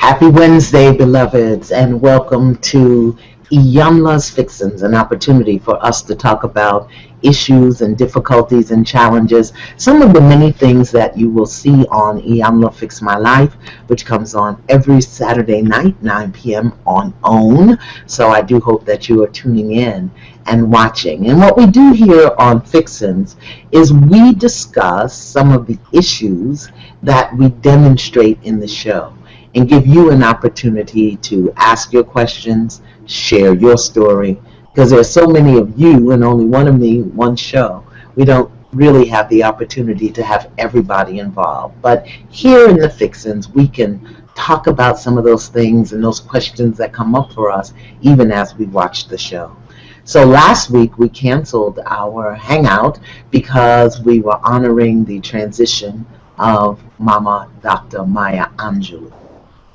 Happy Wednesday, beloveds, and welcome to Iyanla's Fixins, an opportunity for us to talk about issues and difficulties and challenges, some of the many things that you will see on Iyanla Fix My Life, which comes on every Saturday night, 9 p.m. on OWN. So I do hope that you are tuning in and watching. And what we do here on Fixins is we discuss some of the issues that we demonstrate in the show, and give you an opportunity to ask your questions, share your story, because there's so many of you and only one of me, one show. We don't really have the opportunity to have everybody involved. But here in the Fixins, we can talk about some of those things and those questions that come up for us even as we watch the show. So last week we canceled our hangout because we were honoring the transition of Mama Dr. Maya Angelou.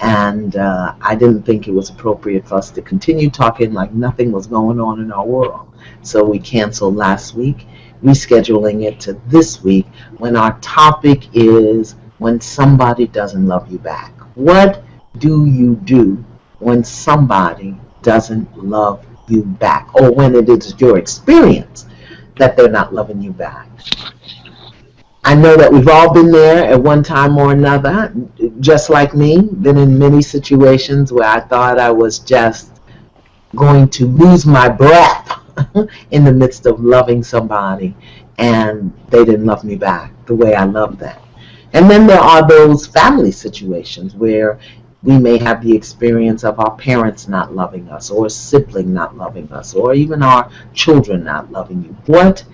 And I didn't think it was appropriate for us to continue talking like nothing was going on in our world. So we canceled last week, rescheduling it to this week when our topic is when somebody doesn't love you back. What do you do when somebody doesn't love you back, or when it is your experience that they're not loving you back? I know that we've all been there at one time or another, just like me, been in many situations where I thought I was just going to lose my breath in the midst of loving somebody, and they didn't love me back the way I loved them. And then there are those family situations where we may have the experience of our parents not loving us, or a sibling not loving us, or even our children not loving you. What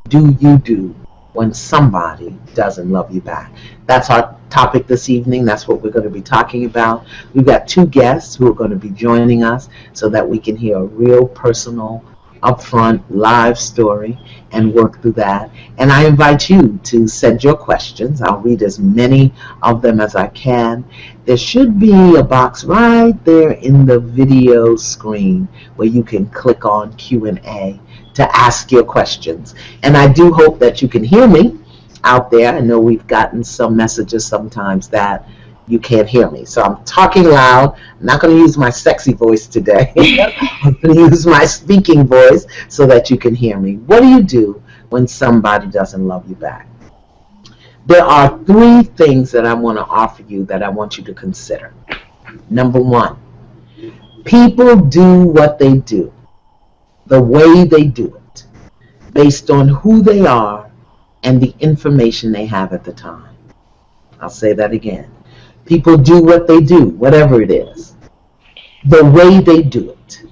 do you do when somebody doesn't love you back? That's our topic this evening. That's what we're going to be talking about. We've got two guests who are going to be joining us so that we can hear a real personal, upfront, live story and work through that. And I invite you to send your questions. I'll read as many of them as I can. There should be a box right there in the video screen where you can click on Q&A to ask your questions. And I do hope that you can hear me out there. I know we've gotten some messages sometimes that you can't hear me. So I'm talking loud. I'm not going to use my sexy voice today. I'm going to use my speaking voice so that you can hear me. What do you do when somebody doesn't love you back? There are three things that I want to offer you that I want you to consider. Number one, people do what they do, the way they do it, based on who they are and the information they have at the time. I'll say that again. People do what they do, whatever it is, the way they do it,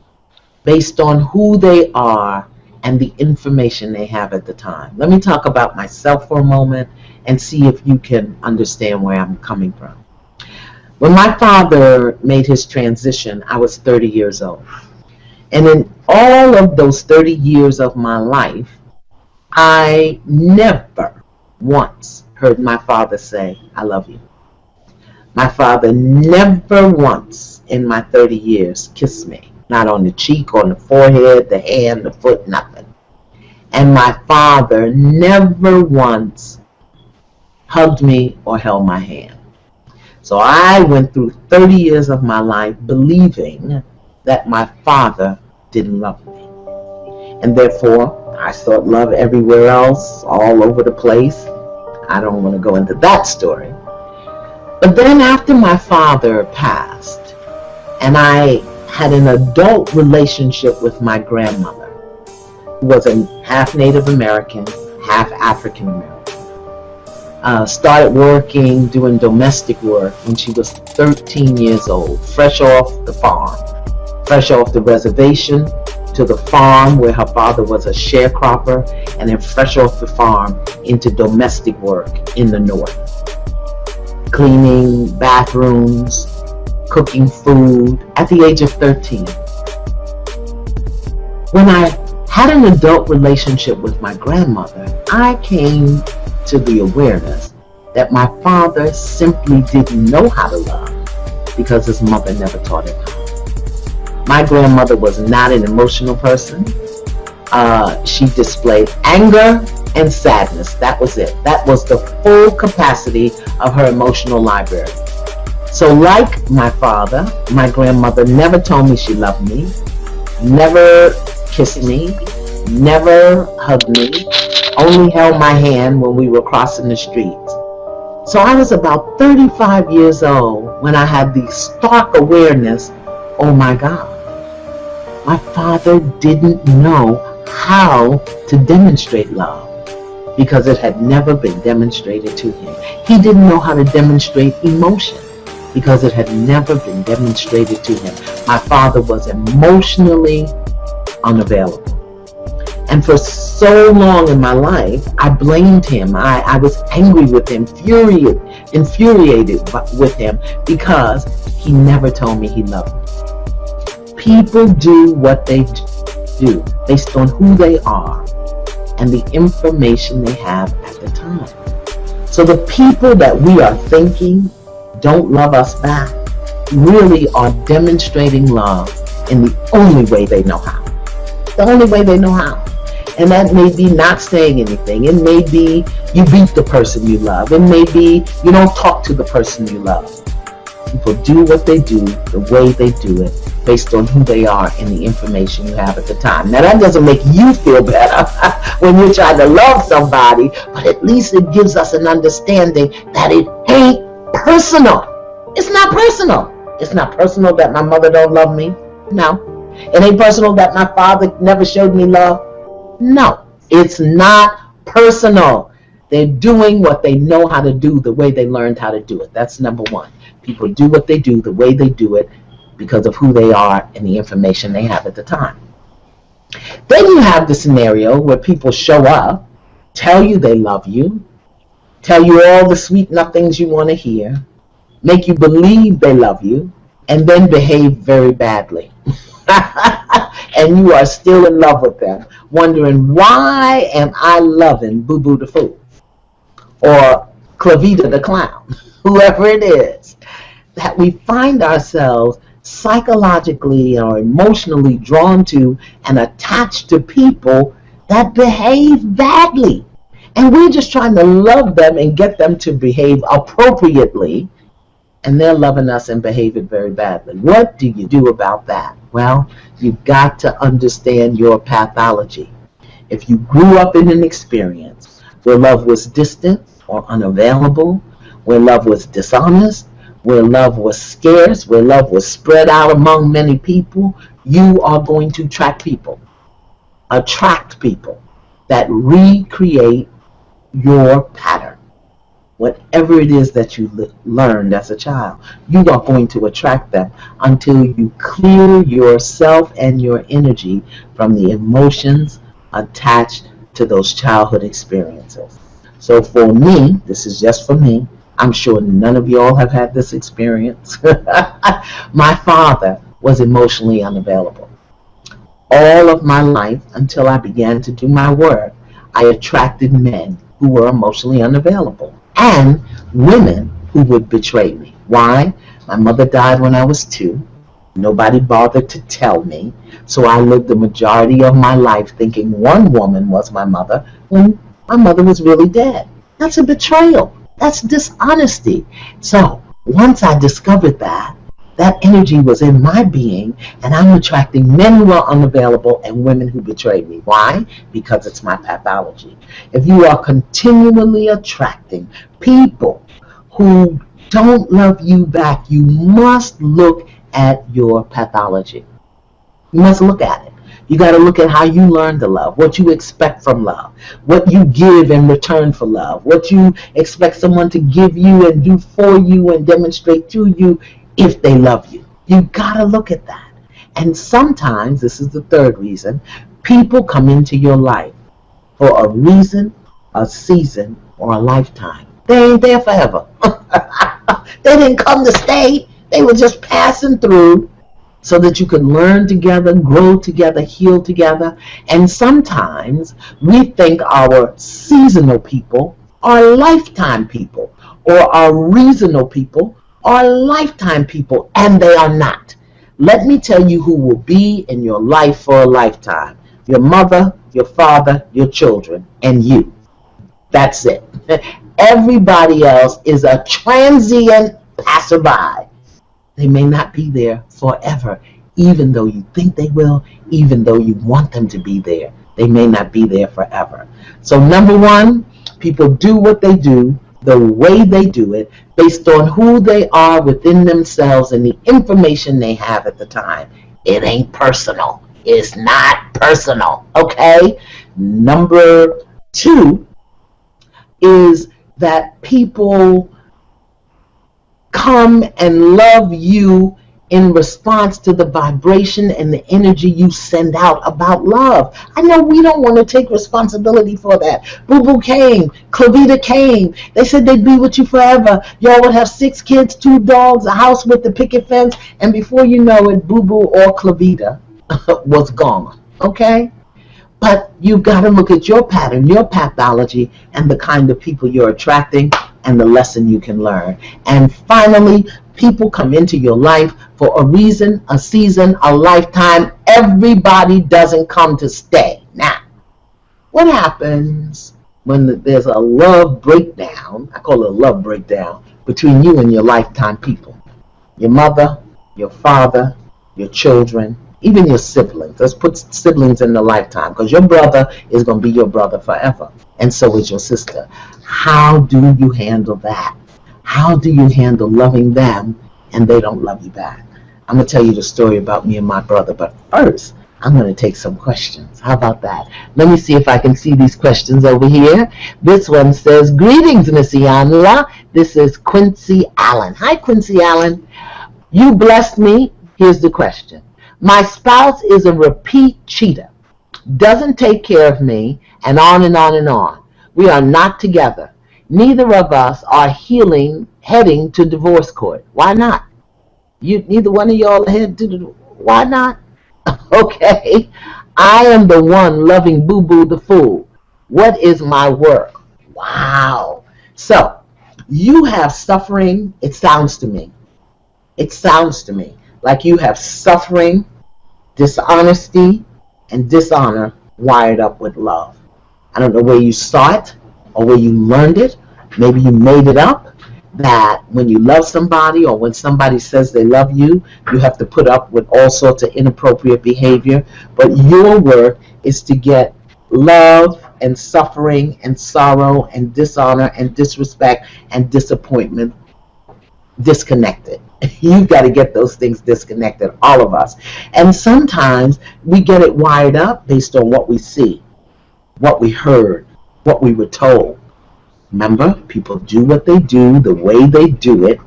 based on who they are and the information they have at the time. Let me talk about myself for a moment and see if you can understand where I'm coming from. When my father made his transition, I was 30 years old. And in all of those 30 years of my life, I never once heard my father say, "I love you." My father never once in my 30 years kissed me. Not on the cheek, on the forehead, the hand, the foot, nothing. And my father never once hugged me or held my hand. So I went through 30 years of my life believing that my father didn't love me. And therefore, I sought love everywhere else, all over the place. I don't want to go into that story. But then after my father passed, and I had an adult relationship with my grandmother, who was a half Native American, half African American. Started working, doing domestic work when she was 13 years old, fresh off the farm, fresh off the reservation to the farm where her father was a sharecropper, and then fresh off the farm into domestic work in the north. Cleaning bathrooms, cooking food at the age of 13. When I had an adult relationship with my grandmother, I came to the awareness that my father simply didn't know how to love because his mother never taught him how. My grandmother was not an emotional person. She displayed anger and sadness. That was it. That was the full capacity of her emotional library. So like my father, my grandmother never told me she loved me, never kissed me, never hugged me, only held my hand when we were crossing the streets. So I was about 35 years old when I had the stark awareness, oh my God, my father didn't know how to demonstrate love because it had never been demonstrated to him. He didn't know how to demonstrate emotion because it had never been demonstrated to him. My father was emotionally unavailable. And for so long in my life, I blamed him. I was angry with him, infuriated with him because he never told me he loved me. People do what they do based on who they are and the information they have at the time. So the people that we are thinking don't love us back really are demonstrating love in the only way they know how. The only way they know how. And that may be not saying anything. It may be you beat the person you love. It may be you don't talk to the person you love. People do what they do the way they do it based on who they are and the information you have at the time. Now that doesn't make you feel better when you're trying to love somebody, but at least it gives us an understanding that it ain't personal. It's not personal. It's not personal that my mother don't love me. No. It ain't personal that my father never showed me love. No, it's not personal. They're doing what they know how to do the way they learned how to do it. That's number one. People do what they do the way they do it because of who they are and the information they have at the time. Then you have the scenario where people show up, tell you they love you, tell you all the sweet nothings you want to hear, make you believe they love you, and then behave very badly. And you are still in love with them, wondering, why am I loving Boo Boo the Fool? Or Clavita the Clown? Whoever it is. That we find ourselves psychologically or emotionally drawn to and attached to people that behave badly. And we're just trying to love them and get them to behave appropriately. And they're loving us and behaving very badly. What do you do about that? Well, you've got to understand your pathology. If you grew up in an experience where love was distant or unavailable, where love was dishonest, where love was scarce, where love was spread out among many people, you are going to attract people that recreate your pattern. Whatever it is that you learned as a child, you are going to attract them until you clear yourself and your energy from the emotions attached to those childhood experiences. So for me, this is just for me, I'm sure none of y'all have had this experience. My father was emotionally unavailable. All of my life, until I began to do my work, I attracted men who were emotionally unavailable and women who would betray me. Why? My mother died when I was 2. Nobody bothered to tell me. So I lived the majority of my life thinking one woman was my mother when my mother was really dead. That's a betrayal. That's dishonesty. So once I discovered that energy was in my being, and I'm attracting men who are unavailable and women who betray me. Why? Because it's my pathology. If you are continually attracting people who don't love you back, you must look at your pathology. You must look at it. You got to look at how you learn to love, what you expect from love, what you give in return for love, what you expect someone to give you and do for you and demonstrate to you if they love you. You got to look at that. And sometimes, this is the third reason, people come into your life for a reason, a season, or a lifetime. They ain't there forever. They didn't come to stay. They were just passing through so that you could learn together, grow together, heal together. And sometimes we think our seasonal people are lifetime people, or our reasonable people are lifetime people, and they are not. Let me tell you who will be in your life for a lifetime. Your mother, your father, your children, and you. That's it. Everybody else is a transient passerby. They may not be there forever, even though you think they will, even though you want them to be there. They may not be there forever. So, number one, people do what they do the way they do it based on who they are within themselves and the information they have at the time. It ain't personal. It's not personal. Okay? Number two is that people come and love you in response to the vibration and the energy you send out about love. I know we don't want to take responsibility for that. Boo Boo came, Clavita came. They said they'd be with you forever. Y'all would have 6 kids, 2 dogs, a house with the picket fence, and before you know it, Boo Boo or Clavita was gone. Okay? But you've got to look at your pattern, your pathology, and the kind of people you're attracting and the lesson you can learn. And finally, people come into your life for a reason, a season, a lifetime. Everybody doesn't come to stay. Now, what happens when there's a love breakdown? I call it a love breakdown between you and your lifetime people. Your mother, your father, your children, even your siblings. Let's put siblings in the lifetime, because your brother is going to be your brother forever, and so is your sister. How do you handle that? How do you handle loving them and they don't love you back? I'm going to tell you the story about me and my brother, but first, I'm going to take some questions. How about that? Let me see if I can see these questions over here. This one says, greetings, Miss Iyanla. This is Quincy Allen. Hi, Quincy Allen. You blessed me. Here's the question. My spouse is a repeat cheater, doesn't take care of me, and on and on and on. We are not together. Neither of us are heading to divorce court. Why not? Neither one of y'all are heading to why not? Okay. I am the one loving Boo Boo the fool. What is my work? Wow. So, you have suffering, it sounds to me. It sounds to me like you have suffering, dishonesty, and dishonor wired up with love. I don't know where you saw it or where you learned it. Maybe you made it up, that when you love somebody or when somebody says they love you, you have to put up with all sorts of inappropriate behavior. But your work is to get love and suffering and sorrow and dishonor and disrespect and disappointment disconnected. You've got to get those things disconnected, all of us. And sometimes we get it wired up based on what we see, what we heard, what we were told. Remember, people do what they do the way they do it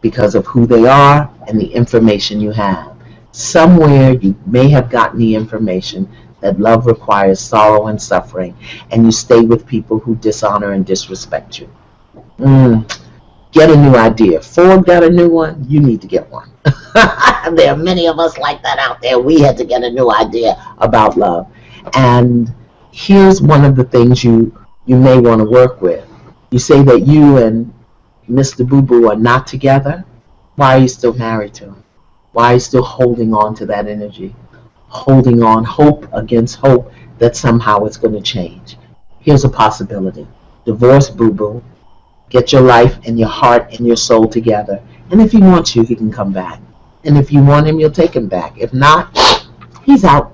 because of who they are and the information you have. Somewhere you may have gotten the information that love requires sorrow and suffering, and you stay with people who dishonor and disrespect you. Get a new idea. Ford got a new one. You need to get one. There are many of us like that out there. We had to get a new idea about love. And here's one of the things you may want to work with. You say that you and Mr. Boo Boo are not together. Why are you still married to him? Why are you still holding on to that energy? Holding on, hope against hope that somehow it's going to change. Here's a possibility. Divorce Boo Boo. Get your life and your heart and your soul together. And if he wants you, he can come back. And if you want him, you'll take him back. If not, he's out.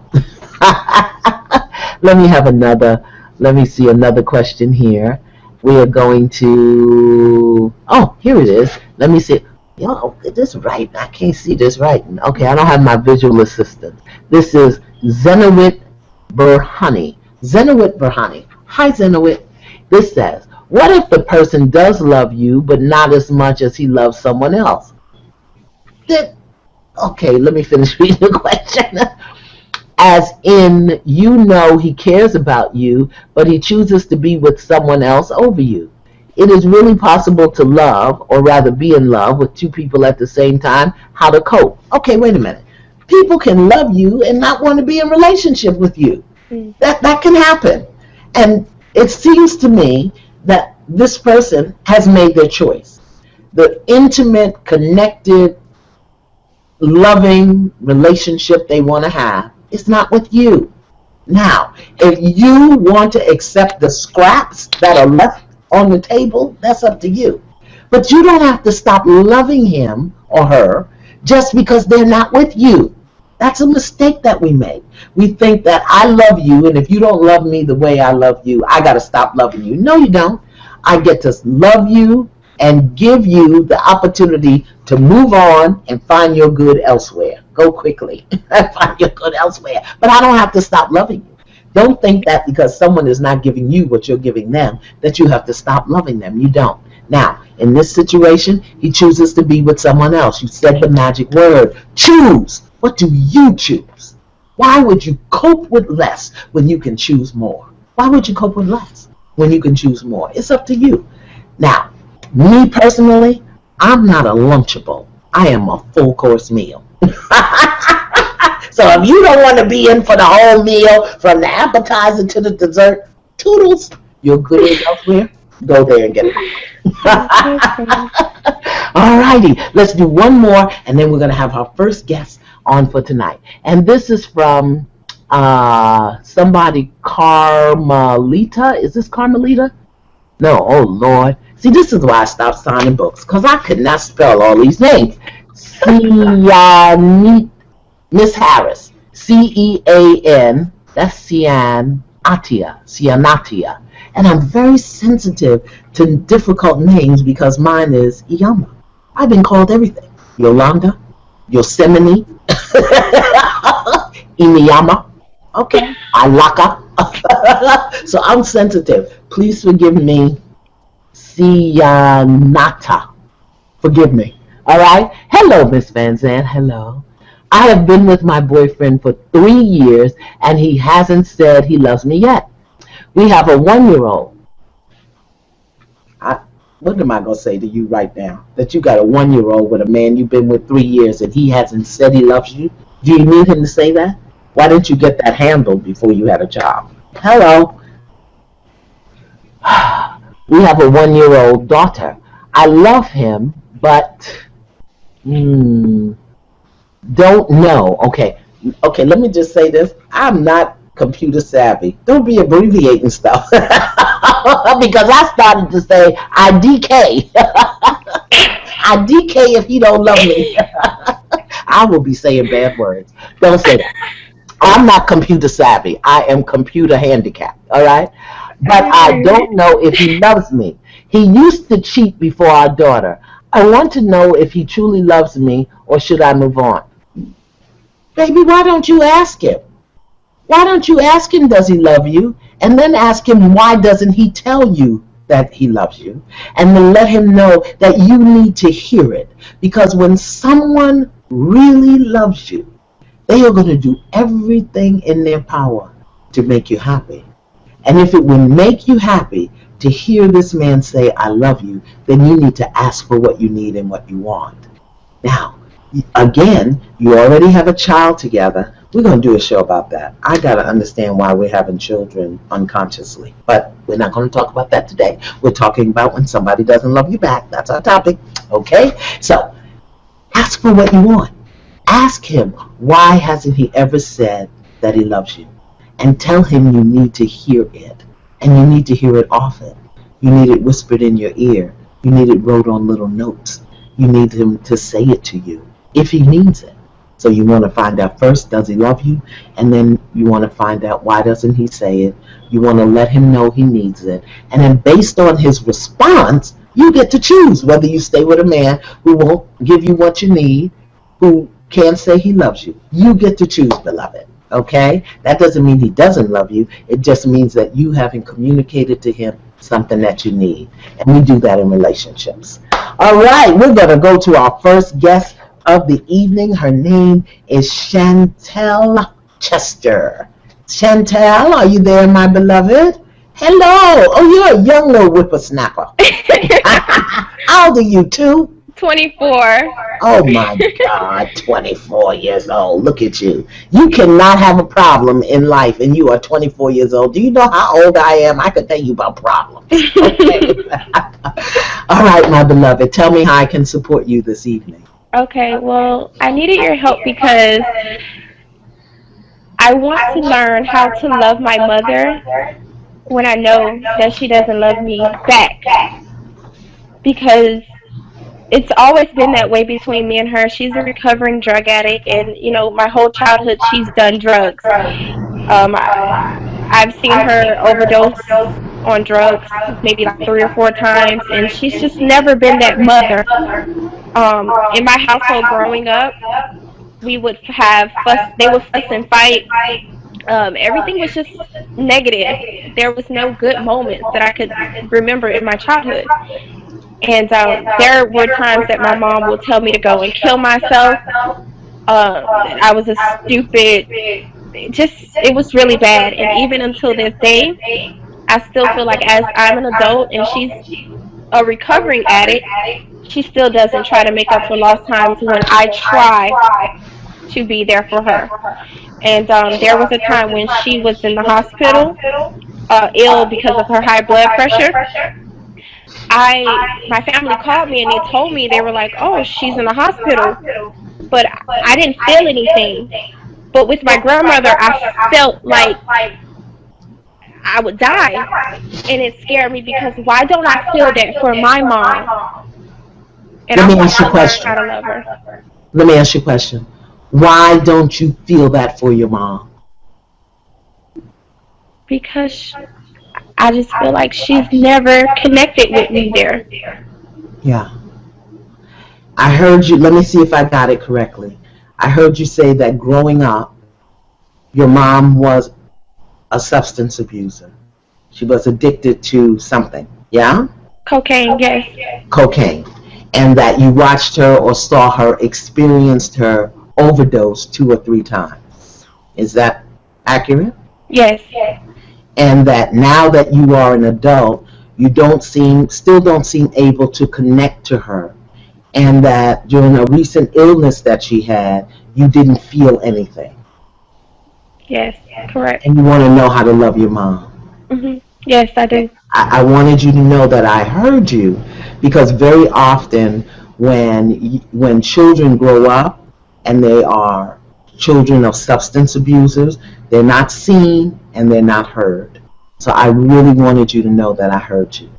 Let me see another question here. We are going to, here it is. Let me see. Is this right? I can't see this right. Okay, I don't have my visual assistant. This is Zenowit Burhani. Zenowit Burhani. Hi, Zenowit. This says, what if the person does love you, but not as much as he loves someone else? Okay, let me finish reading the question. As in, he cares about you, but he chooses to be with someone else over you. It is really possible to love, or rather be in love, with 2 people at the same time. How to cope? Okay, wait a minute. People can love you and not want to be in a relationship with you. That can happen. And it seems to me that this person has made their choice. The intimate, connected, loving relationship they want to have is not with you. Now, if you want to accept the scraps that are left on the table, that's up to you. But you don't have to stop loving him or her just because they're not with you. That's a mistake that we make. We think that I love you, and if you don't love me the way I love you, I got to stop loving you. No, you don't. I get to love you and give you the opportunity to move on and find your good elsewhere. Go quickly and find your good elsewhere. But I don't have to stop loving you. Don't think that because someone is not giving you what you're giving them, that you have to stop loving them. You don't. Now, in this situation, he chooses to be with someone else. You said the magic word, choose. What do you choose? Why would you cope with less when you can choose more? Why would you cope with less when you can choose more? It's up to you. Now, me personally, I'm not a Lunchable. I am a full course meal. So if you don't want to be in for the whole meal, from the appetizer to the dessert, toodles, you're good elsewhere. Go there and get it. All righty, let's do one more, and then we're going to have our first guest on for tonight. And this is from somebody, Carmelita. Is this Carmelita? No, oh Lord. See, this is why I stopped signing books, because I could not spell all these names. Miss Harris, Cean, that's Cianatia. And I'm very sensitive to difficult names because mine is Iyanla. I've been called everything. Yolanda, Yosemite, Iniyama, okay, Alaka. So I'm sensitive. Please forgive me, Cianata. Forgive me. All right. Hello, Miss Vanzant. Hello. I have been with my boyfriend for 3 years, and he hasn't said he loves me yet. We have a 1-year-old. What am I going to say to you right now? That you got a 1-year-old with a man you've been with 3 years, and he hasn't said he loves you? Do you need him to say that? Why didn't you get that handled before you had a child? Hello. We have a 1-year-old daughter. I love him, but don't know. Okay, let me just say this. I'm not computer savvy. Don't be abbreviating stuff. Because I started to say IDK. IDK if he don't love me. I will be saying bad words. Don't say that. I'm not computer savvy. I am computer handicapped. All right? But I don't know if he loves me. He used to cheat before our daughter. I want to know if he truly loves me, or should I move on? Baby, why don't you ask him? Why don't you ask him, does he love you? And then ask him, why doesn't he tell you that he loves you? And then let him know that you need to hear it. Because when someone really loves you, they are going to do everything in their power to make you happy. And if it will make you happy to hear this man say, I love you, then you need to ask for what you need and what you want. Now, again, you already have a child together. We're going to do a show about that. I got to understand why we're having children unconsciously. But we're not going to talk about that today. We're talking about when somebody doesn't love you back. That's our topic. Okay? So, ask for what you want. Ask him, why hasn't he ever said that he loves you? And tell him you need to hear it. And you need to hear it often. You need it whispered in your ear. You need it wrote on little notes. You need him to say it to you if he needs it. So you want to find out first, does he love you? And then you want to find out, why doesn't he say it? You want to let him know he needs it. And then based on his response, you get to choose whether you stay with a man who won't give you what you need, who can't say he loves you. You get to choose, beloved. Okay? That doesn't mean he doesn't love you. It just means that you haven't communicated to him something that you need. And we do that in relationships. All right, we're going to go to our first guest of the evening. Her name is Chantel Chester. Chantel, are you there, my beloved? Hello. Oh, you're a young little whippersnapper. How old are you, too? 24. Oh my God, 24 years old. Look at you. You cannot have a problem in life and you are 24 years old. Do you know how old I am? I could tell you about problems. Okay. All right, my beloved. Tell me how I can support you this evening. Okay, well, I needed your help because I want to learn how to love my mother when I know that she doesn't love me back. Because it's always been that way between me and her. She's a recovering drug addict, and my whole childhood she's done drugs. Um, I, I've seen her overdose on drugs maybe like 3 or 4 times, and she's just never been that mother. In my household growing up, we would have fuss. They would fuss and fight. Everything was just negative. There was no good moments that I could remember in my childhood. And there were times that my mom would tell me to go and kill myself. That I was a stupid. It was really bad. And even until this day, I still feel like as I'm an adult and she's a recovering addict, she still doesn't try to make up for lost times when I try to be there for her. And there was a time when she was in the hospital, ill because of her high blood pressure. My family called me and they told me, they were like, "Oh, she's in the hospital," but I didn't feel anything. But with my grandmother, I felt like I would die, and it scared me because why don't I feel that for my mom? And Let I me want ask you a to learn question. how to love her Let me ask you a question. Why don't you feel that for your mom? because I just feel like she's never connected with me there. Yeah. I heard you, let me see if I got it correctly. I heard you say that growing up, your mom was a substance abuser. She was addicted to something, yeah? Cocaine, yes, Cocaine. And that you watched her or saw her, experienced her overdose 2 or 3 times. Is that accurate? yes, And that now that you are an adult, you still don't seem able to connect to her, and that during a recent illness that she had, you didn't feel anything, yes, correct. and you want to know how to love your mom. Yes, I do. I wanted you to know that I heard you, because very often when children grow up and they are children of substance abusers, they're not seen and they're not heard. So I really wanted you to know that I heard you.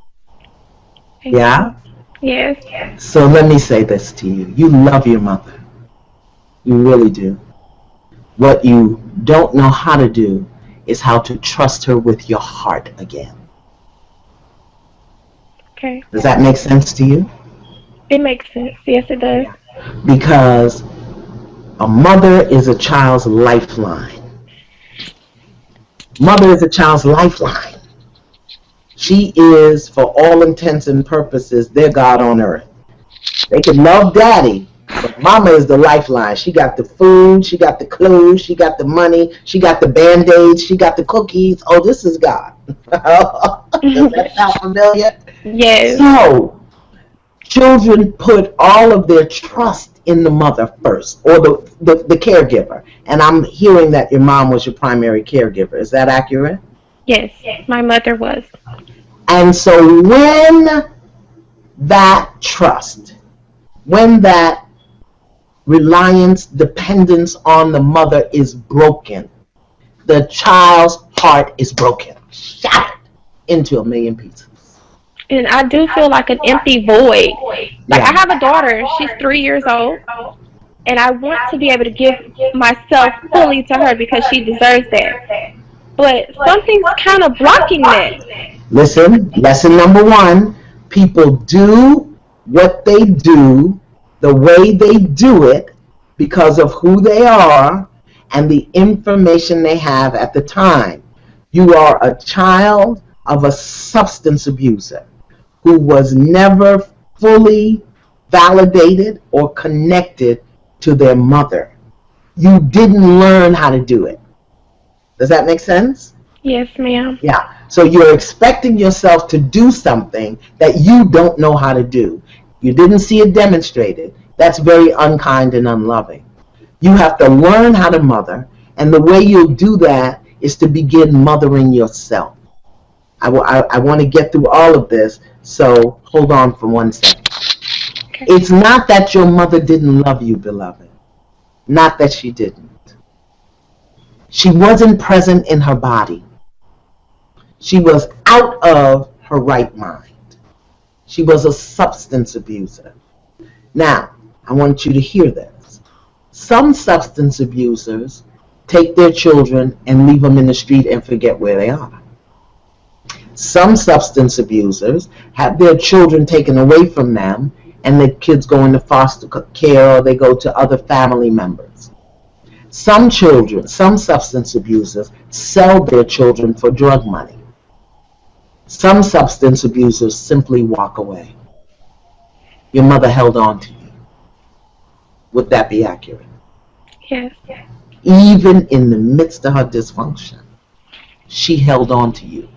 Thank you. Yeah? Yes. So let me say this to you. You love your mother. You really do. What you don't know how to do is how to trust her with your heart again. Okay. Does that make sense to you? It makes sense. Yes, it does. Because a mother is a child's lifeline. Mother is a child's lifeline. She is, for all intents and purposes, their God on earth. They can love daddy, but mama is the lifeline. She got the food, she got the clothes, she got the money, she got the band-aids, she got the cookies. Oh, this is God. Does that sound familiar? Yes. So, children put all of their trust in the mother first, or the caregiver. And I'm hearing that your mom was your primary caregiver. Is that accurate? Yes. My mother was. And so when that trust, when that reliance, dependence on the mother is broken, the child's heart is broken, shattered into a million pieces. And I do feel like an empty void. Like I Yeah. have a daughter. She's 3 years old, and I want to be able to give myself fully to her because she deserves that. But something's kind of blocking that. Listen, lesson number one, people do what they do the way they do it because of who they are and the information they have at the time. You are a child of a substance abuser who was never fully validated or connected to their mother. You didn't learn how to do it. Does that make sense? Yes, ma'am. Yeah. So you're expecting yourself to do something that you don't know how to do. You didn't see it demonstrated. That's very unkind and unloving. You have to learn how to mother, and the way you'll do that is to begin mothering yourself. I want to get through all of this, so hold on for 1 second. Okay. It's not that your mother didn't love you, beloved. Not that she didn't. She wasn't present in her body. She was out of her right mind. She was a substance abuser. Now, I want you to hear this. Some substance abusers take their children and leave them in the street and forget where they are. Some substance abusers have their children taken away from them and the kids go into foster care or they go to other family members. Some children, some substance abusers sell their children for drug money. Some substance abusers simply walk away. Your mother held on to you. Would that be accurate? Yes. Even in the midst of her dysfunction, she held on to you.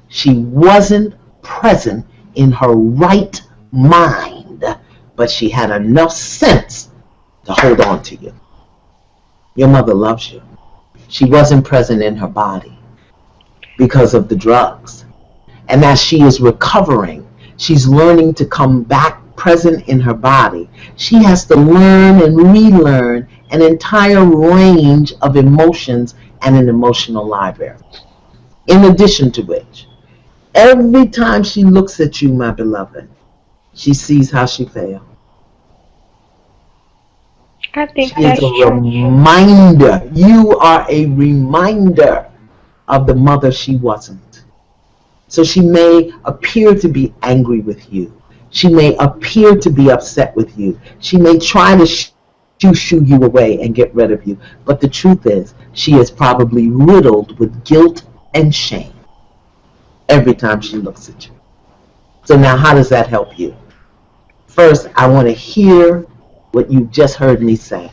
She wasn't present in her right mind, but she had enough sense to hold on to you. Your mother loves you. She wasn't present in her body because of the drugs. And as she is recovering, she's learning to come back present in her body. She has to learn and relearn an entire range of emotions and an emotional library. In addition to which, every time she looks at you, my beloved, she sees how she failed. I think She is that's a true. reminder. You are a reminder of the mother she wasn't. So she may appear to be angry with you. She may appear to be upset with you. She may try to shoo you away and get rid of you. But the truth is, she is probably riddled with guilt and shame every time she looks at you. So now how does that help you? First, I want to hear what you just heard me say.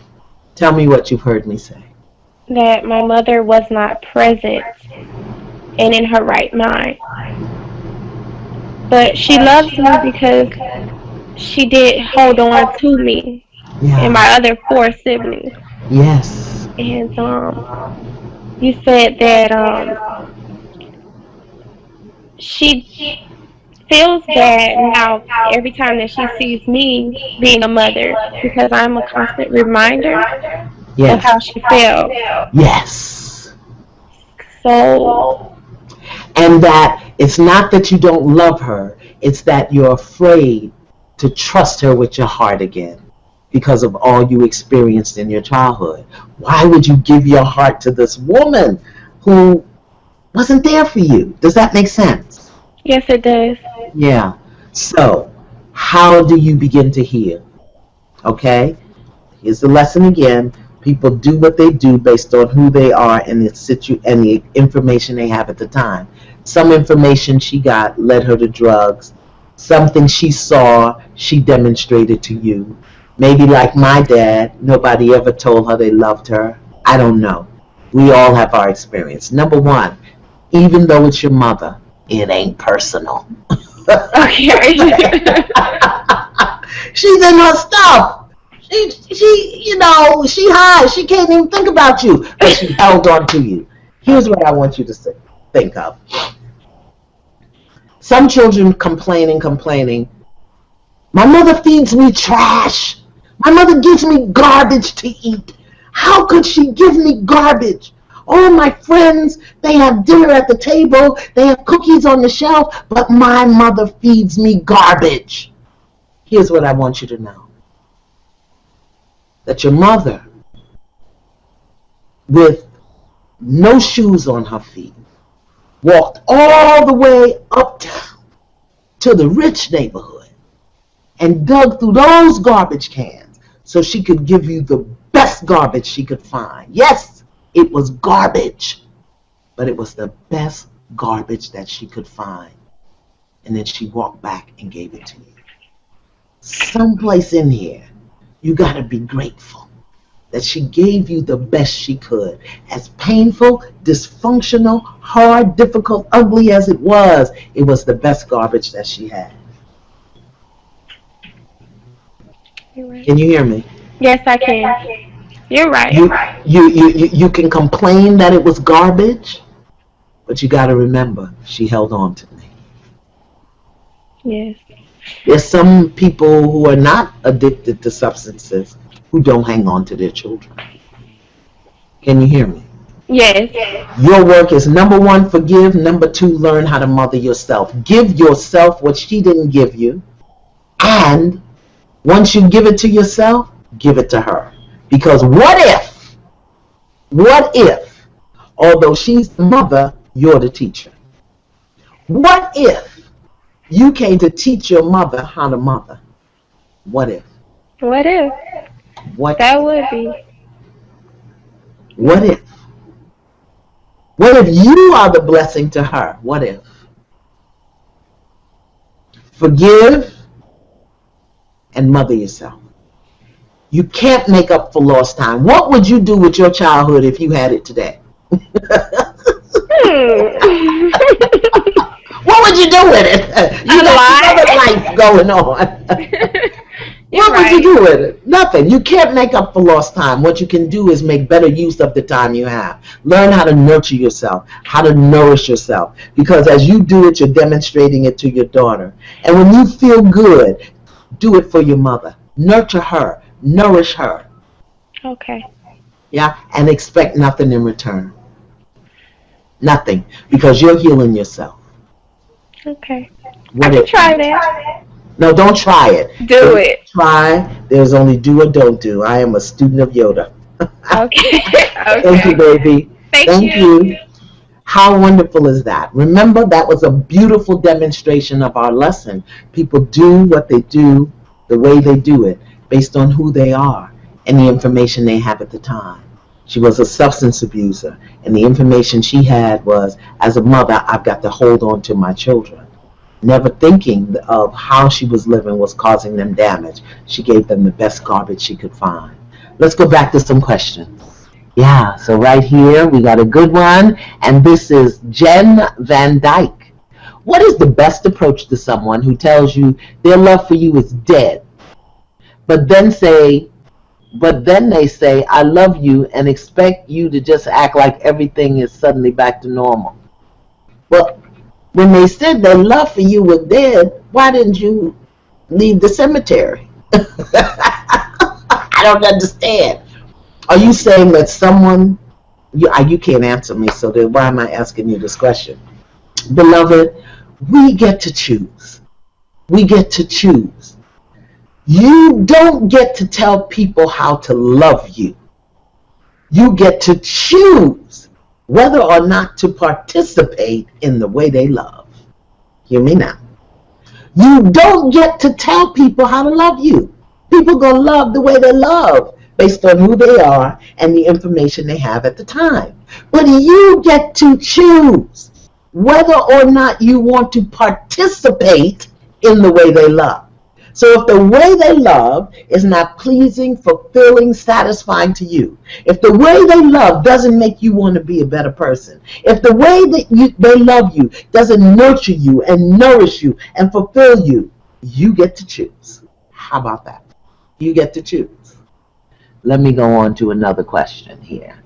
Tell me what you've heard me say. That my mother was not present and in her right mind. But she loves me because she did hold on to me and my Yeah. other four siblings. Yes. And you said that she feels bad now every time that she sees me being a mother because I'm a constant reminder of Yes. how she felt. Yes. So And that it's not that you don't love her, it's that you're afraid to trust her with your heart again because of all you experienced in your childhood. Why would you give your heart to this woman who wasn't there for you? Does that make sense? yes, it does. Yeah. So, how do you begin to heal? Okay? Here's the lesson again. People do what they do based on who they are and and the information they have at the time. Some information she got led her to drugs. Something she saw, she demonstrated to you. Maybe like my dad, nobody ever told her they loved her. I don't know. We all have our experience. Number one, even though it's your mother, it ain't personal. Okay. She's in her stuff. She high. She can't even think about you, but she held on to you. Here's what I want you to think of. Some children complaining. My mother feeds me trash. My mother gives me garbage to eat. How could she give me garbage? All my friends, they have dinner at the table. They have cookies on the shelf, but my mother feeds me garbage. Here's what I want you to know. That your mother, with no shoes on her feet, walked all the way uptown to the rich neighborhood and dug through those garbage cans so she could give you the best garbage she could find. Yes, it was garbage, but it was the best garbage that she could find. And then she walked back and gave it to you. Someplace in here, you got to be grateful that she gave you the best she could. As painful, dysfunctional, hard, difficult, ugly as it was the best garbage that she had. Right. Can you hear me? Yes, I can. You're right. You can complain that it was garbage, but you got to remember, she held on to me. Yes. There's some people who are not addicted to substances who don't hang on to their children. Can you hear me? Yes. Your work is number one, forgive. Number two, learn how to mother yourself. Give yourself what she didn't give you, and Once you give it to yourself, give it to her. Because what if, although she's the mother, you're the teacher? What if you came to teach your mother how to mother? What if? What if? What That if? would be. What if? What if you are the blessing to her? What if? Forgive and mother yourself. You can't make up for lost time. What would you do with your childhood if you had it today? Hmm. What would you do with it? You A got lot. another life going on. You're What would you right. do with it? Nothing. You can't make up for lost time. What you can do is make better use of the time you have. Learn how to nurture yourself, how to nourish yourself. Because as you do it, you're demonstrating it to your daughter. And when you feel good, do it for your mother. Nurture her, nourish her. Okay. Yeah, and expect nothing in return. Nothing. Because you're healing yourself. Okay. I What can if? try that. No, don't try it. Do There's it. try. There's only do or don't do. I am a student of Yoda. Okay. Thank you, Okay. baby. Thank Thank you. you. How wonderful is that? Remember, that was a beautiful demonstration of our lesson. People do what they do the way they do it based on who they are and the information they have at the time. She was a substance abuser, and the information she had was, as a mother, I've got to hold on to my children. Never thinking of how she was living was causing them damage. She gave them the best garbage she could find. Let's go back to some questions. Yeah, so right here we got a good one, and this is Jen Van Dyke. What is the best approach to someone who tells you their love for you is dead, but then say, but then they say, I love you, and expect you to just act like everything is suddenly back to normal? Well, when they said their love for you was dead, why didn't you leave the cemetery? I don't understand. Are you saying that someone, you can't answer me, so then why am I asking you this question? Beloved, we get to choose. We get to choose. You don't get to tell people how to love you. You get to choose whether or not to participate in the way they love. Hear me now. You don't get to tell people how to love you. People gonna love the way they love based on who they are and the information they have at the time. But you get to choose whether or not you want to participate in the way they love. So if the way they love is not pleasing, fulfilling, satisfying to you, if the way they love doesn't make you want to be a better person, if the way that they love you doesn't nurture you and nourish you and fulfill you, you get to choose. How about that? You get to choose. Let me go on to another question here.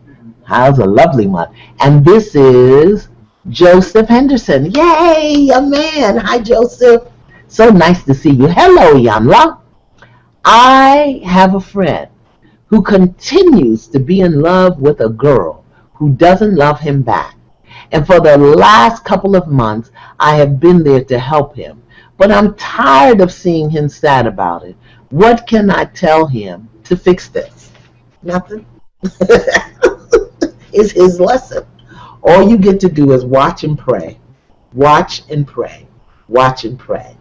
How's a lovely one? And this is Joseph Henderson. Yay, a man. Hi, Joseph. So nice to see you. Hello, Iyanla. I have a friend who continues to be in love with a girl who doesn't love him back. And for the last couple of months, I have been there to help him. But I'm tired of seeing him sad about it. What can I tell him to fix this? Nothing. It's his lesson. All you get to do is watch and pray. Watch and pray. Watch and pray.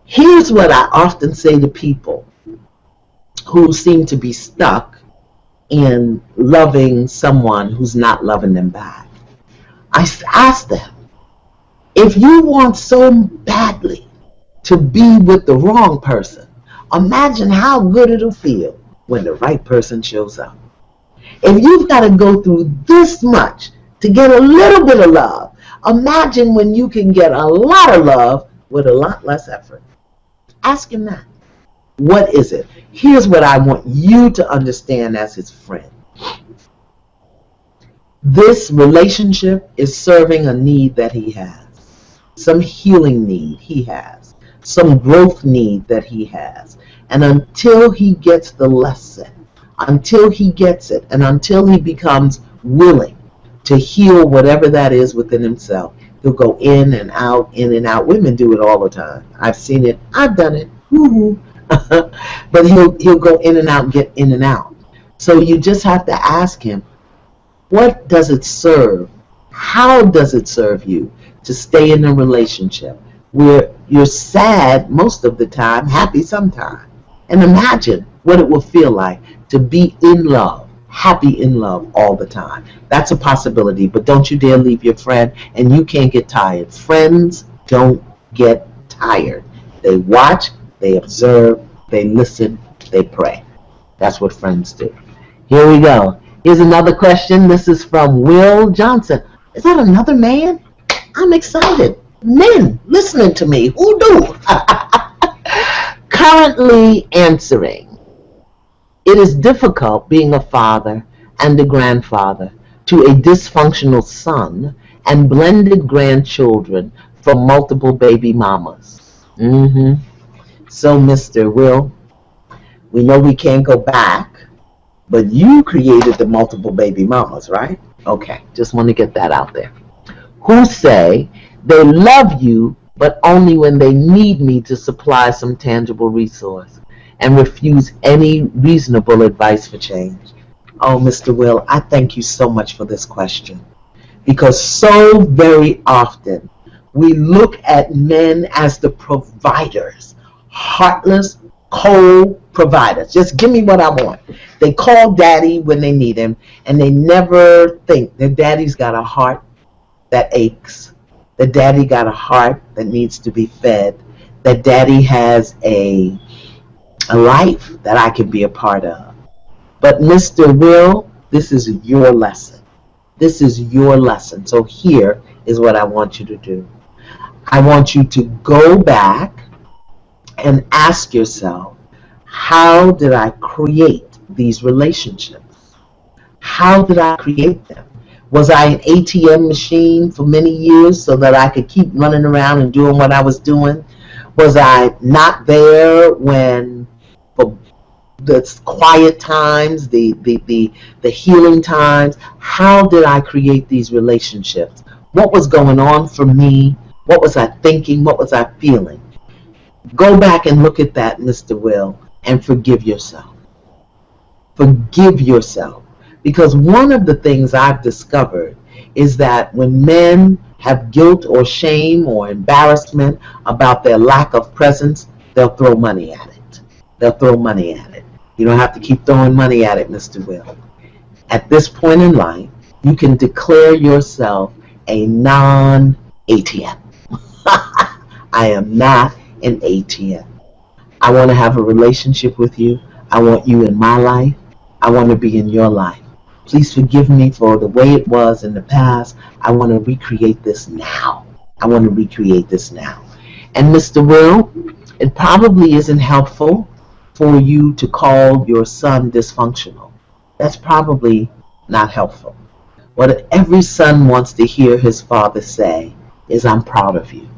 Here's what I often say to people who seem to be stuck in loving someone who's not loving them back. I ask them, if you want so badly to be with the wrong person, imagine how good it'll feel when the right person shows up. If you've got to go through this much to get a little bit of love, imagine when you can get a lot of love with a lot less effort. Ask him that. What is it? Here's what I want you to understand as his friend. This relationship is serving a need that he has, some healing need he has, some growth need that he has. And until he gets the lesson, until he gets it, and until he becomes willing to heal whatever that is within himself, he'll go in and out, in and out. Women do it all the time. I've seen it. I've done it. Woo-hoo. But he'll go in and out, get in and out. So you just have to ask him, what does it serve? How does it serve you to stay in a relationship where you're sad most of the time, happy sometimes? And imagine what it will feel like to be in love, happy in love all the time. That's a possibility, but don't you dare leave your friend, and you can't get tired. Friends don't get tired. They watch, they observe, they listen, they pray. That's what friends do. Here we go. Here's another question. This is from Will Johnson. Is that another man? I'm excited. Men listening to me. Who do? Currently answering. It is difficult being a father and a grandfather to a dysfunctional son and blended grandchildren from multiple baby mamas. So, Mr. Will, we know we can't go back, but you created the multiple baby mamas, right? Okay, just want to get that out there. Who say they love you, but only when they need me to supply some tangible resource and refuse any reasonable advice for change. Oh, Mr. Will, I thank you so much for this question, because so very often we look at men as the providers, heartless, cold providers. Just give me what I want. They call daddy when they need him, and they never think that daddy's got a heart that aches, that daddy got a heart that needs to be fed, that daddy has a life that I can be a part of. But Mr. Will, this is your lesson. This is your lesson. So here is what I want you to do. I want you to go back and ask yourself, how did I create these relationships? How did I create them? Was I an ATM machine for many years so that I could keep running around and doing what I was doing? Was I not there when, for the quiet times, the healing times? How did I create these relationships? What was going on for me? What was I thinking? What was I feeling? Go back and look at that, Mr. Will, and forgive yourself. Forgive yourself. Because one of the things I've discovered is that when men have guilt or shame or embarrassment about their lack of presence, they'll throw money at it. They'll throw money at it. You don't have to keep throwing money at it, Mr. Will. At this point in life, you can declare yourself a non-ATM. I am not an ATM. I want to have a relationship with you. I want you in my life. I want to be in your life. Please forgive me for the way it was in the past. I want to recreate this now. I want to recreate this now. And Mr. Will, it probably isn't helpful for you to call your son dysfunctional. That's probably not helpful. What every son wants to hear his father say is, I'm proud of you.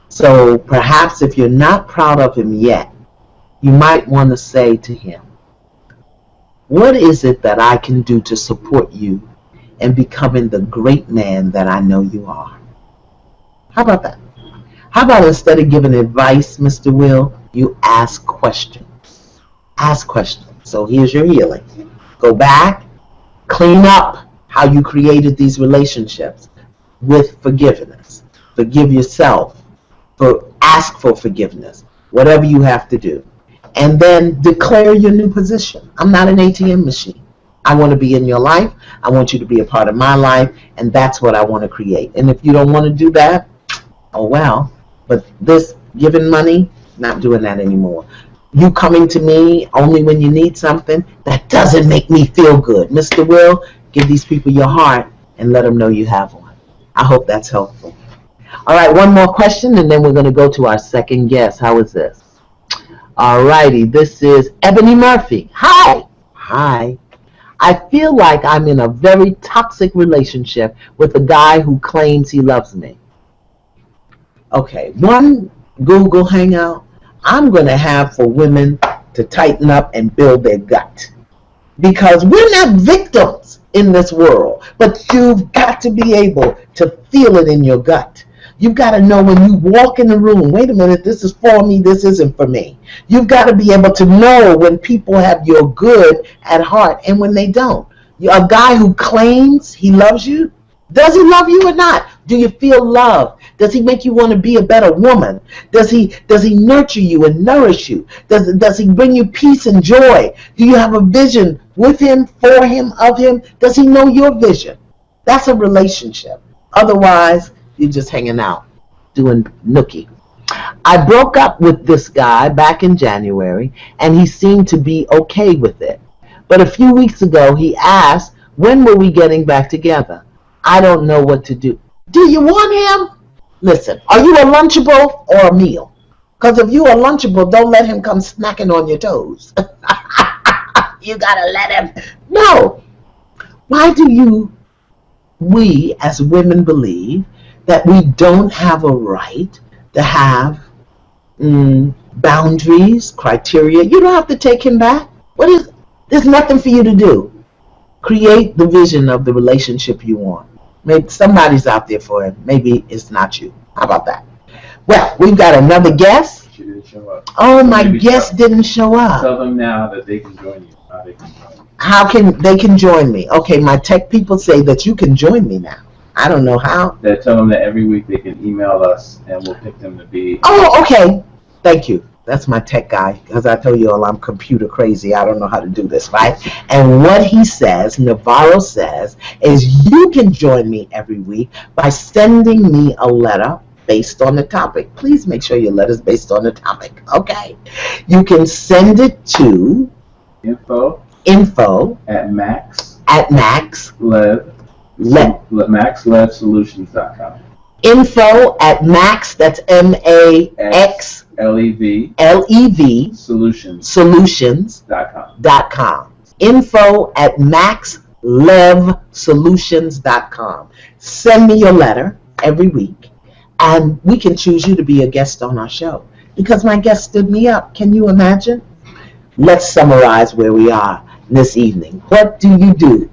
So perhaps if you're not proud of him yet, you might want to say to him, what is it that I can do to support you in becoming the great man that I know you are? How about that? How about instead of giving advice, Mr. Will, you ask questions? Ask questions. So here's your healing. Go back, clean up how you created these relationships with forgiveness. Forgive yourself. Ask for forgiveness, whatever you have to do. And then declare your new position. I'm not an ATM machine. I want to be in your life. I want you to be a part of my life. And that's what I want to create. And if you don't want to do that, oh well. But this giving money, not doing that anymore. You coming to me only when you need something, that doesn't make me feel good. Mr. Will, give these people your heart and let them know you have one. I hope that's helpful. All right, one more question, and then we're going to go to our second guest. How is this? All righty, this is Ebony Murphy. Hi. Hi. I feel like I'm in a very toxic relationship with a guy who claims he loves me. Okay, one Google Hangout I'm going to have for women to tighten up and build their gut. Because we're not victims in this world, but you've got to be able to feel it in your gut. You've got to know when you walk in the room, wait a minute, this is for me, this isn't for me. You've got to be able to know when people have your good at heart and when they don't. A guy who claims he loves you, does he love you or not? Do you feel love? Does he make you want to be a better woman? Does he nurture you and nourish you? Does he bring you peace and joy? Do you have a vision with him, for him, of him? Does he know your vision? That's a relationship. Otherwise, you're just hanging out, doing nookie. I broke up with this guy back in January, and he seemed to be okay with it. But a few weeks ago, he asked, when were we getting back together? I don't know what to do. Do you want him? Listen, are you a Lunchable or a meal? Because if you're a Lunchable, don't let him come snacking on your toes. You gotta let him. No. Why do we as women believe that we don't have a right to have boundaries, criteria? You don't have to take him back. There's nothing for you to do. Create the vision of the relationship you want. Maybe somebody's out there for it. Maybe it's not you. How about that? Well, we've got another guest. She didn't show up. Oh, so my guest didn't show up. Tell them now that they can join you. How can they can join me? Okay, my tech people say that you can join me now. I don't know how. They tell them that every week they can email us and we'll pick them to be. Oh, okay. Thank you. That's my tech guy, because I told you all I'm computer crazy. I don't know how to do this, right? And what he says, Navarro says, is you can join me every week by sending me a letter based on the topic. Please make sure your letter's based on the topic, okay? You can send it to info at maxlevsolutions.com. Info at max, that's MAXLEV solutions.com. Info at maxlevsolutions.com. Send me your letter every week, and we can choose you to be a guest on our show. Because my guest stood me up. Can you imagine? Let's summarize where we are this evening. What do you do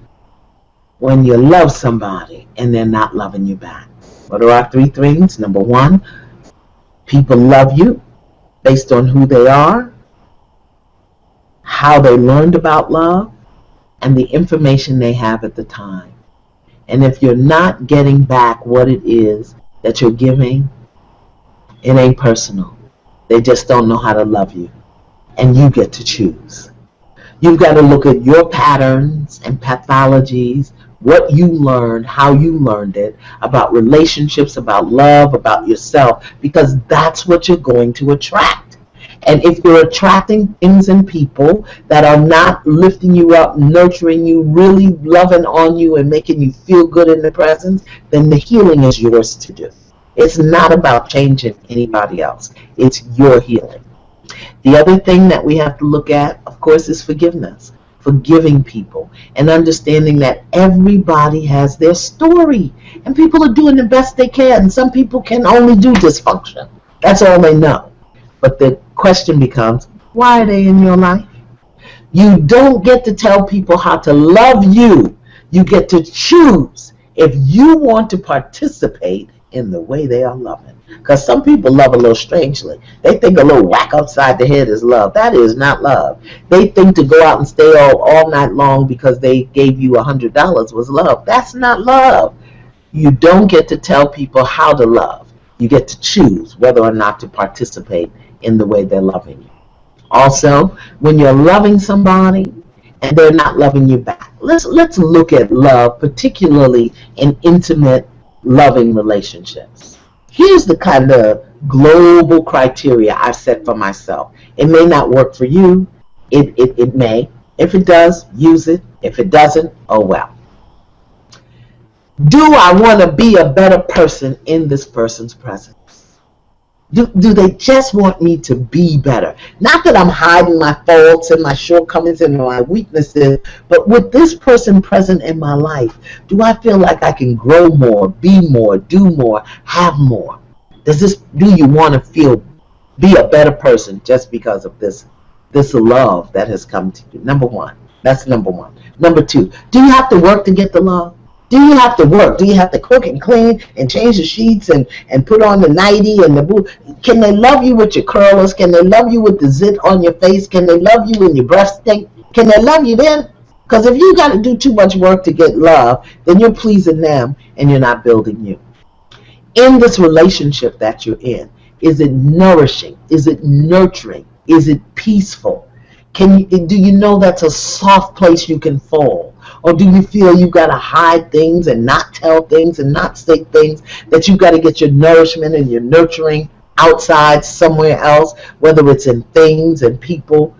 when you love somebody and they're not loving you back? What are our 3 things? Number 1, people love you based on who they are, how they learned about love, and the information they have at the time. And if you're not getting back what it is that you're giving, it ain't personal. They just don't know how to love you. And you get to choose. You've got to look at your patterns and pathologies, what you learned, how you learned it, about relationships, about love, about yourself, because that's what you're going to attract. And if you're attracting things and people that are not lifting you up, nurturing you, really loving on you and making you feel good in the presence, then the healing is yours to do. It's not about changing anybody else. It's your healing. The other thing that we have to look at, of course, is forgiveness. Forgiving people and understanding that everybody has their story and people are doing the best they can. Some people can only do dysfunction. That's all they know. But the question becomes, why are they in your life? You don't get to tell people how to love you. You get to choose if you want to participate in the way they are loving. Because some people love a little strangely. They think a little whack upside the head is love. That is not love. They think to go out and stay all night long because they gave you $100 was love. That's not love. You don't get to tell people how to love. You get to choose whether or not to participate in the way they're loving you. Also, when you're loving somebody and they're not loving you back, let's look at love, particularly in intimate, loving relationships. Here's the kind of global criteria I've set for myself. It may not work for you. It may. If it does, use it. If it doesn't, oh well. Do I want to be a better person in this person's presence? Do they just want me to be better? Not that I'm hiding my faults and my shortcomings and my weaknesses, but with this person present in my life, do I feel like I can grow more, be more, do more, have more? Do you want to be a better person just because of this love that has come to you? Number 1. That's number 1. Number 2, do you have to work to get the love? Do you have to work? Do you have to cook and clean and change the sheets and put on the nightie and the boot? Can they love you with your curlers? Can they love you with the zit on your face? Can they love you when your breath stink? Can they love you then? Because if you got to do too much work to get love, then you're pleasing them and you're not building you. In this relationship that you're in, is it nourishing? Is it nurturing? Is it peaceful? Do you know that's a soft place you can fall? Or do you feel you got to hide things and not tell things and not say things, that you got to get your nourishment and your nurturing outside somewhere else, whether it's in things and people?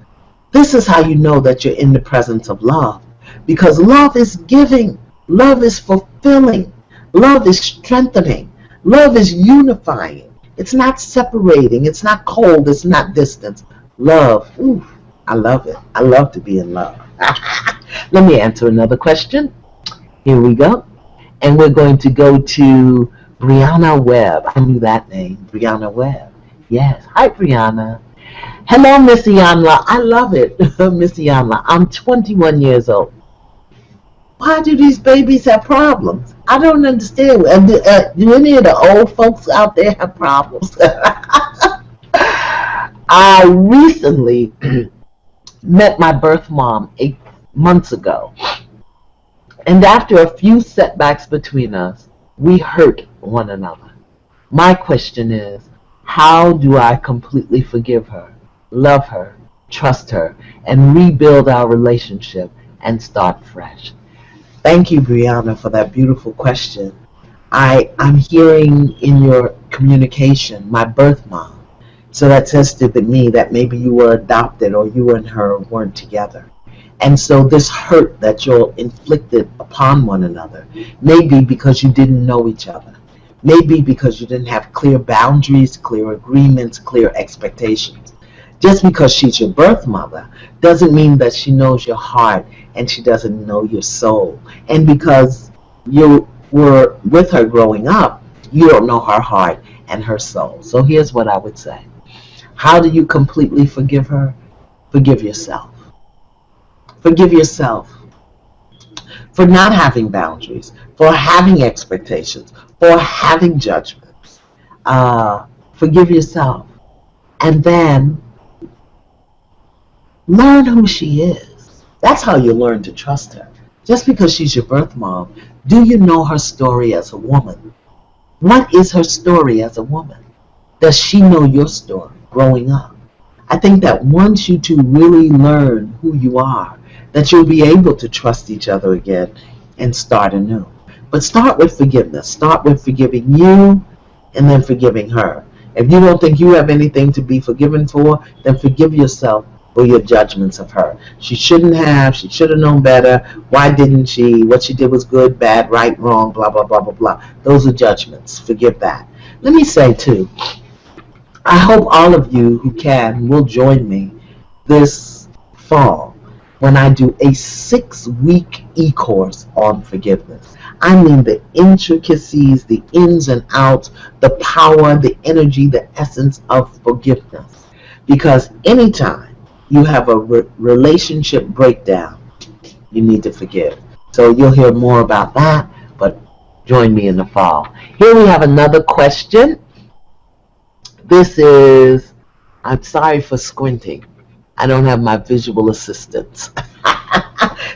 This is how you know that you're in the presence of love, because love is giving, love is fulfilling, love is strengthening, love is unifying. It's not separating, it's not cold, it's not distance. Love, ooh, I love it. I love to be in love. Let me answer another question. Here we go. And we're going to go to Brianna Webb. I knew that name, Brianna Webb. Yes. Hi, Brianna. Hello, Miss Iyanla. I love it, Miss Iyanla. I'm 21 years old. Why do these babies have problems? I don't understand. Do any of the old folks out there have problems? I recently met my birth mom 8 months ago. And after a few setbacks between us, we hurt one another. My question is, how do I completely forgive her, love her, trust her, and rebuild our relationship and start fresh? Thank you, Brianna, for that beautiful question. I'm hearing in your communication my birth mom. So that says to me that maybe you were adopted or you and her weren't together. And so this hurt that you're inflicted upon one another may be because you didn't know each other. Maybe because you didn't have clear boundaries, clear agreements, clear expectations. Just because she's your birth mother doesn't mean that she knows your heart and she doesn't know your soul. And because you were with her growing up, you don't know her heart and her soul. So here's what I would say. How do you completely forgive her? Forgive yourself. Forgive yourself for not having boundaries, for having expectations, for having judgments. Forgive yourself. And then learn who she is. That's how you learn to trust her. Just because she's your birth mom, do you know her story as a woman? What is her story as a woman? Does she know your story growing up? I think that once you two really learn who you are, that you'll be able to trust each other again and start anew. But start with forgiveness. Start with forgiving you and then forgiving her. If you don't think you have anything to be forgiven for, then forgive yourself for your judgments of her. She should have known better. Why didn't she? What she did was good, bad, right, wrong, blah, blah, blah, blah, blah. Those are judgments. Forgive that. Let me say, too, I hope all of you who can will join me this fall when I do a 6-week e-course on forgiveness. I mean the intricacies, the ins and outs, the power, the energy, the essence of forgiveness. Because anytime you have a relationship breakdown, you need to forgive. So you'll hear more about that, but join me in the fall. Here we have another question. This is, I'm sorry for squinting. I don't have my visual assistants.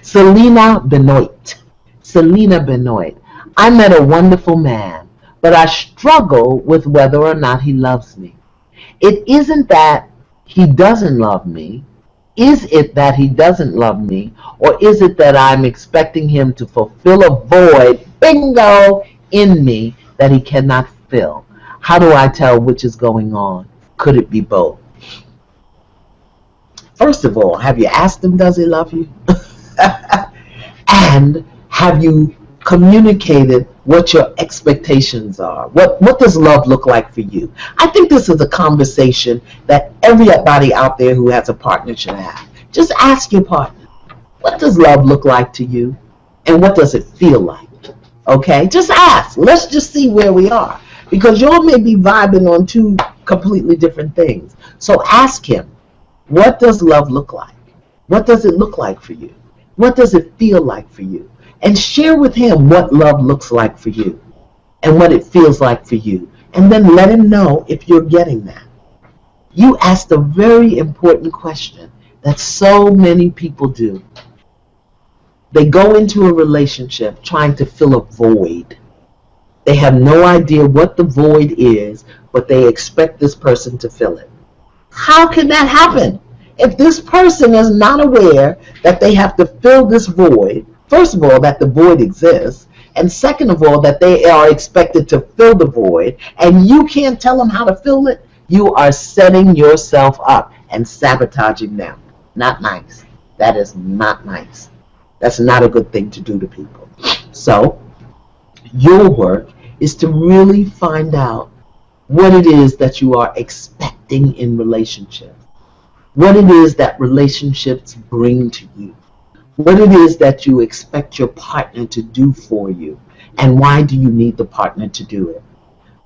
Selena Benoit. Selena Benoit. I met a wonderful man, but I struggle with whether or not he loves me. It isn't that he doesn't love me. Is it that he doesn't love me? Or is it that I'm expecting him to fulfill a void, bingo, in me that he cannot fill? How do I tell which is going on? Could it be both? First of all, have you asked him, does he love you? And have you communicated what your expectations are? What does love look like for you? I think this is a conversation that everybody out there who has a partner should have. Just ask your partner, what does love look like to you? And what does it feel like? Okay, just ask. Let's just see where we are. Because y'all may be vibing on two completely different things. So ask him, what does love look like? What does it look like for you? What does it feel like for you? And share with him what love looks like for you and what it feels like for you. And then let him know if you're getting that. You asked a very important question that so many people do. They go into a relationship trying to fill a void. They have no idea what the void is, but they expect this person to fill it. How can that happen? If this person is not aware that they have to fill this void, first of all, that the void exists, and second of all, that they are expected to fill the void, and you can't tell them how to fill it, you are setting yourself up and sabotaging them. Not nice. That is not nice. That's not a good thing to do to people. So, your work is to really find out what it is that you are expecting in relationships, what it is that relationships bring to you, what it is that you expect your partner to do for you, and why do you need the partner to do it.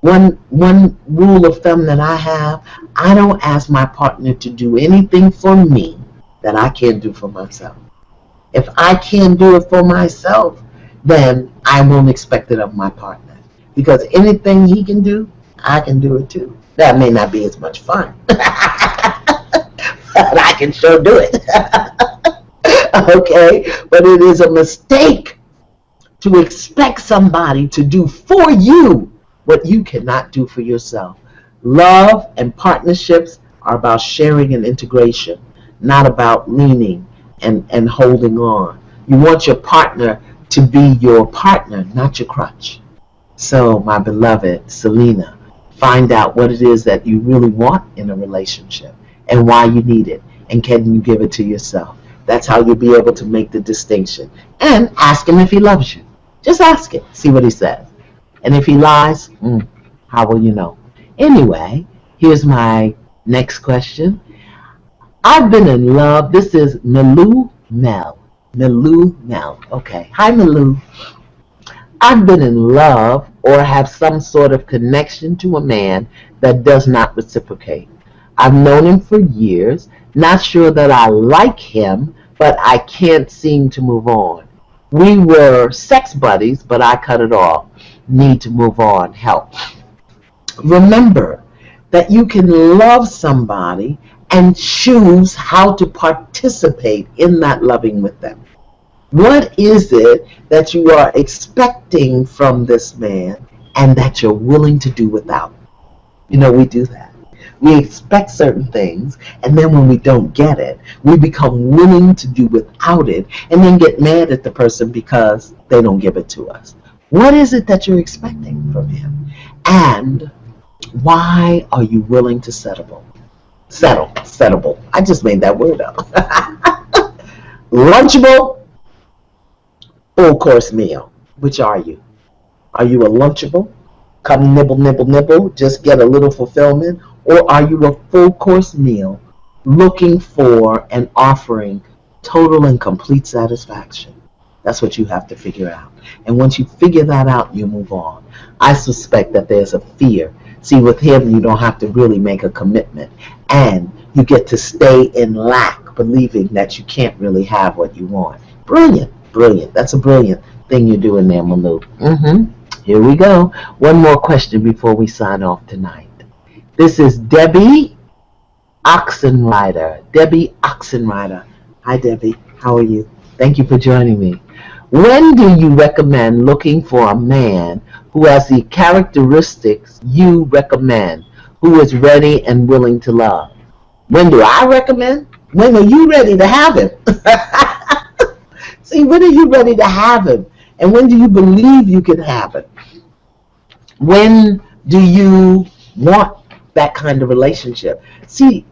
One rule of thumb that I have, I don't ask my partner to do anything for me that I can't do for myself. If I can't do it for myself, then I won't expect it of my partner. Because anything he can do, I can do it too. That may not be as much fun, but I can sure do it. Okay? But it is a mistake to expect somebody to do for you what you cannot do for yourself. Love and partnerships are about sharing and integration, not about leaning and holding on. You want your partner to be your partner, not your crutch. So, my beloved Selena, find out what it is that you really want in a relationship and why you need it. And can you give it to yourself? That's how you'll be able to make the distinction. And ask him if he loves you. Just ask him. See what he says. And if he lies, how will you know? Anyway, here's my next question. I've been in love. This is Milou Mel. Milou Mel. Okay. Hi, Milou. I've been in love or have some sort of connection to a man that does not reciprocate. I've known him for years, not sure that I like him, but I can't seem to move on. We were sex buddies, but I cut it off. Need to move on. Help. Remember that you can love somebody and choose how to participate in that loving with them. What is it that you are expecting from this man and that you're willing to do without? You know, we do that. We expect certain things, and then when we don't get it, we become willing to do without it and then get mad at the person because they don't give it to us. What is it that you're expecting from him? And why are you willing to settle? Settable. I just made that word up. Lunchable, full course meal. Which are you? Are you a lunchable? Come nibble, nibble, nibble, just get a little fulfillment? Or are you a full course meal looking for and offering total and complete satisfaction? That's what you have to figure out. And once you figure that out, you move on. I suspect that there's a fear. See, with him, you don't have to really make a commitment. And you get to stay in lack, believing that you can't really have what you want. Brilliant, brilliant. That's a brilliant thing you're doing there, Malou. Here we go. One more question before we sign off tonight. This is Debbie Oxenrider. Debbie Oxenrider. Hi, Debbie. How are you? Thank you for joining me. When do you recommend looking for a man who has the characteristics you recommend, who is ready and willing to love? When do I recommend? When are you ready to have him? See, when are you ready to have him? And when do you believe you can have him? When do you want that kind of relationship? See,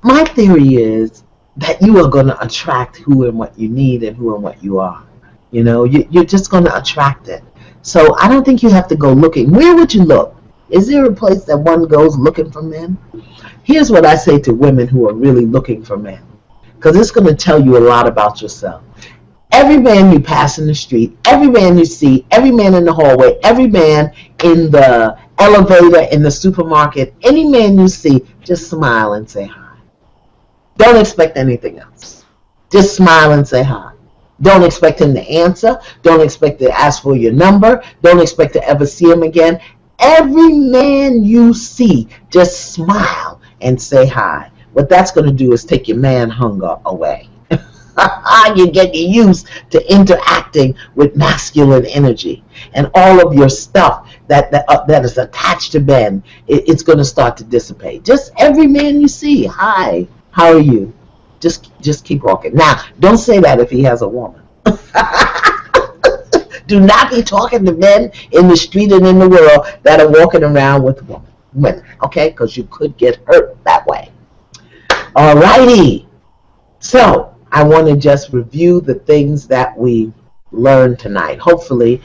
my theory is that you are going to attract who and what you need and who and what you are. You know, you're just going to attract it. So I don't think you have to go looking. Where would you look? Is there a place that one goes looking for men? Here's what I say to women who are really looking for men, because it's going to tell you a lot about yourself. Every man you pass in the street, every man you see, every man in the hallway, every man in the elevator, in the supermarket, any man you see, just smile and say hi. Don't expect anything else. Just smile and say hi. Don't expect him to answer. Don't expect to ask for your number. Don't expect to ever see him again. Every man you see, just smile and say hi. What that's going to do is take your man hunger away. You get used to interacting with masculine energy, and all of your stuff that is attached to men, it's going to start to dissipate. Just every man you see, hi, how are you? Just keep walking. Now, don't say that if he has a woman. Do not be talking to men in the street and in the world that are walking around with women, okay? Because you could get hurt that way. All righty. So I want to just review the things that we learned tonight. Hopefully,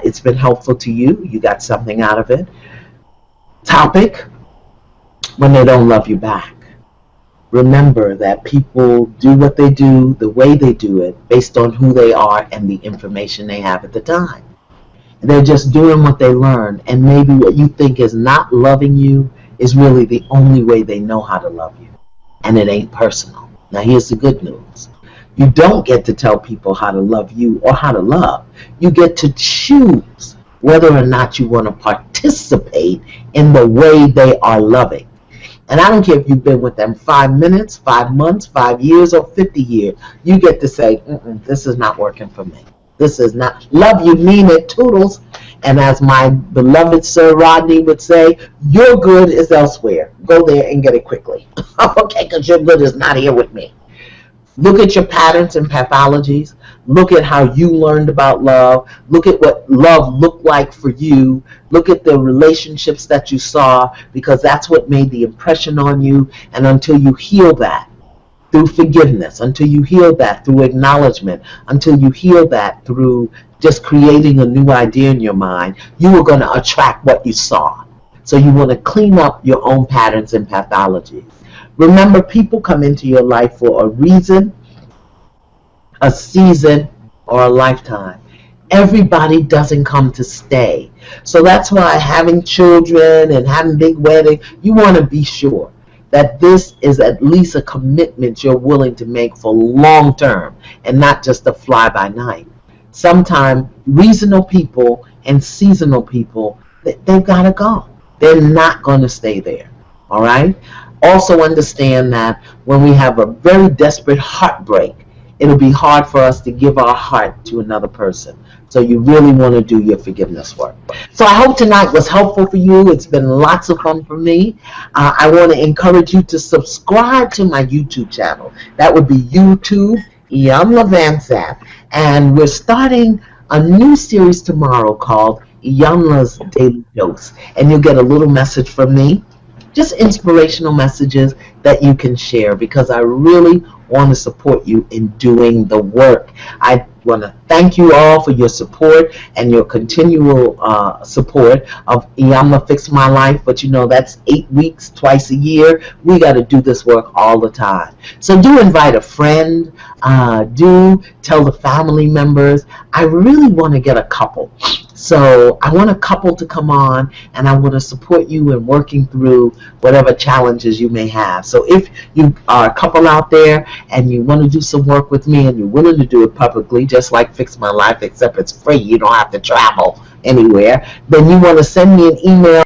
it's been helpful to you. You got something out of it. Topic: when they don't love you back. Remember that people do what they do the way they do it based on who they are and the information they have at the time. They're just doing what they learned, and maybe what you think is not loving you is really the only way they know how to love you. And it ain't personal. Now here's the good news. You don't get to tell people how to love you or how to love. You get to choose whether or not you want to participate in the way they are loving. And I don't care if you've been with them 5 minutes, 5 months, 5 years, or 50 years. You get to say, this is not working for me. This is not. Love you, mean it, toodles. And as my beloved Sir Rodney would say, your good is elsewhere. Go there and get it quickly. Okay, because your good is not here with me. Look at your patterns and pathologies. Look at how you learned about love. Look at what love looked like for you. Look at the relationships that you saw, because that's what made the impression on you. And until you heal that through forgiveness, until you heal that through acknowledgement, until you heal that through just creating a new idea in your mind, you are going to attract what you saw. So you want to clean up your own patterns and pathologies. Remember, people come into your life for a reason, a season, or a lifetime. Everybody doesn't come to stay. So that's why having children and having big weddings, you want to be sure that this is at least a commitment you're willing to make for long term and not just a fly by night. Sometimes reasonable people and seasonal people, they've got to go. They're not going to stay there. All right? Also understand that when we have a very desperate heartbreak, it'll be hard for us to give our heart to another person. So you really want to do your forgiveness work. So I hope tonight was helpful for you. It's been lots of fun for me. I want to encourage you to subscribe to my YouTube channel. That would be YouTube, Iyanla Vanzant. And we're starting a new series tomorrow called Iyanla's Daily Dose. And you'll get a little message from me. Just inspirational messages that you can share, because I really want to support you in doing the work. I want to thank you all for your support and your continual support of Iyanla Fix My Life. But you know, that's 8 weeks, twice a year. We got to do this work all the time. So do invite a friend. Do tell the family members. I really want to get a couple. So I want a couple to come on, and I want to support you in working through whatever challenges you may have. So if you are a couple out there and you want to do some work with me and you're willing to do it publicly, just like Fix My Life, except it's free, you don't have to travel anywhere, then you want to send me an email